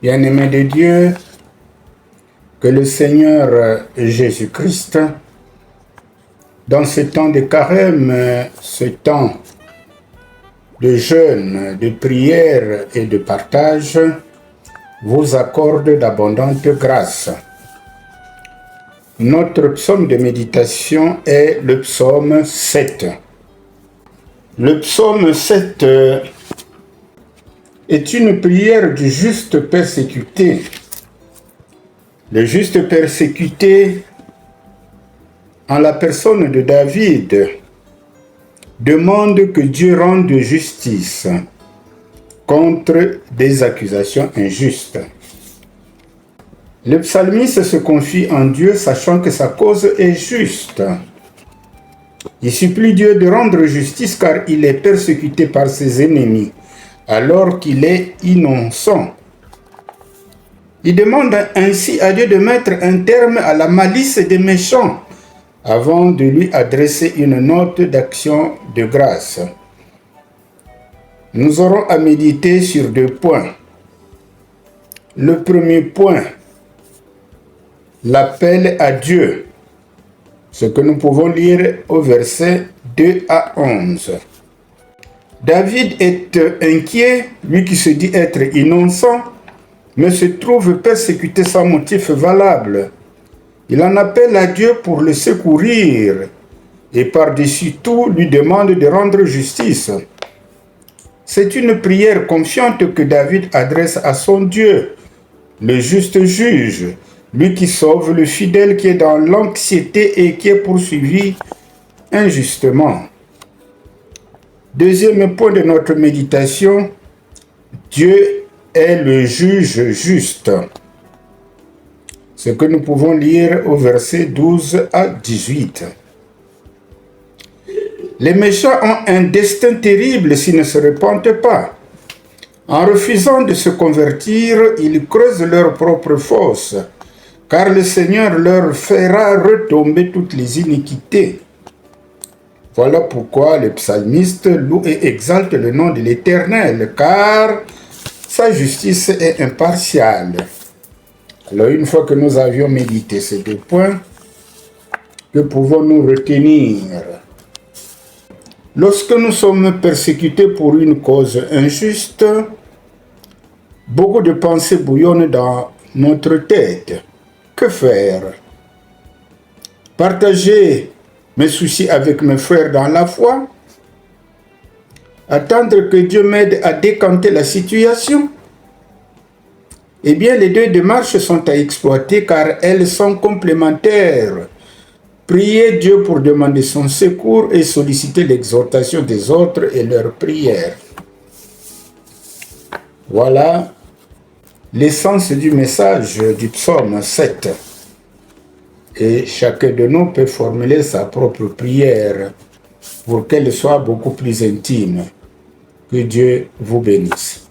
Bien-aimés de Dieu, que le Seigneur Jésus-Christ, dans ce temps de carême, ce temps de jeûne, de prière et de partage, vous accorde d'abondantes grâces. Notre psaume de méditation est le psaume 7. Le psaume 7 est une prière du juste persécuté. Le juste persécuté, en la personne de David, demande que Dieu rende justice contre des accusations injustes. Le psalmiste se confie en Dieu, sachant que sa cause est juste. Il supplie Dieu de rendre justice car il est persécuté par ses ennemis, alors qu'il est innocent. Il demande ainsi à Dieu de mettre un terme à la malice des méchants avant de lui adresser une note d'action de grâce. Nous aurons à méditer sur 2 points. Le premier point, l'appel à Dieu, ce que nous pouvons lire au verset 2 à 11. David est inquiet, lui qui se dit être innocent, mais se trouve persécuté sans motif valable. Il en appelle à Dieu pour le secourir et par-dessus tout lui demande de rendre justice. C'est une prière confiante que David adresse à son Dieu, le juste juge, lui qui sauve le fidèle qui est dans l'anxiété et qui est poursuivi injustement. Deuxième point de notre méditation, Dieu est le juge juste. Ce que nous pouvons lire au verset 12 à 18. Les méchants ont un destin terrible s'ils ne se repentent pas. En refusant de se convertir, ils creusent leur propre fosse, car le Seigneur leur fera retomber toutes les iniquités. Voilà pourquoi le psalmiste loue et exalte le nom de l'Éternel, car sa justice est impartiale. Alors, une fois que nous avions médité ces 2 points, que pouvons-nous retenir? Lorsque nous sommes persécutés pour une cause injuste, beaucoup de pensées bouillonnent dans notre tête. Que faire? Partager mes soucis avec mes frères dans la foi? Attendre que Dieu m'aide à décanter la situation? Eh bien, les 2 démarches sont à exploiter car elles sont complémentaires. Prier Dieu pour demander son secours et solliciter l'exhortation des autres et leurs prières. Voilà l'essence du message du psaume 7. Et chacun de nous peut formuler sa propre prière pour qu'elle soit beaucoup plus intime. Que Dieu vous bénisse.